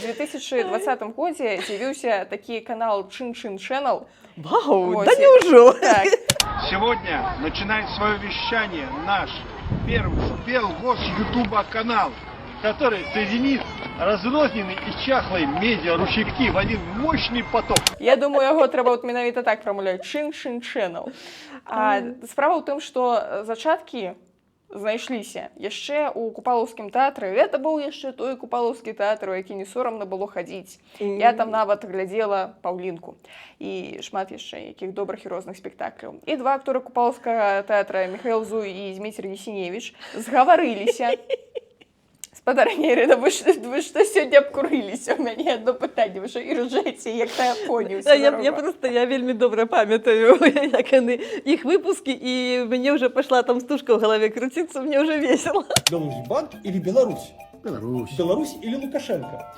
2020 годзе з'явіўся такі канал Чин-Чин Channel. Вау, да неужели? Так. Сегодня начинает свое вещание наш первый спелгос Ютуба канал, который соединит разрозненные и чахлые медиа-ручейки в один мощный поток. Я думаю, яго трэба от менавіта так прамаўляць. Чин-Чин Channel. Справа ў тым, што зачаткі знайшліся яшчэ ў купалаўскім тэатры. Гэта быў яшчэ той купалаўскі тэатр, у які не сорамна было хадзіць. Я там нават глядзела Паўлінку і шмат яшчэ якіх добрых і розных спектакляў. І два актора купалаўскага тэатра Михаил Зуй і Дмітрий Есеневич згаварыліся. Спадарня Ірына, вы што сёння абкурыліся? У мяне одно пытанне, вы што і ржэце, як тая поні. Я вельмі добра памятаю, як яны іх выпускі, і мне ўжо пашла там стужка ў галаве круціцца, мне ўжо весела. Беларусьбанк или Беларусь? Беларусь. Беларусь или Лукашенко?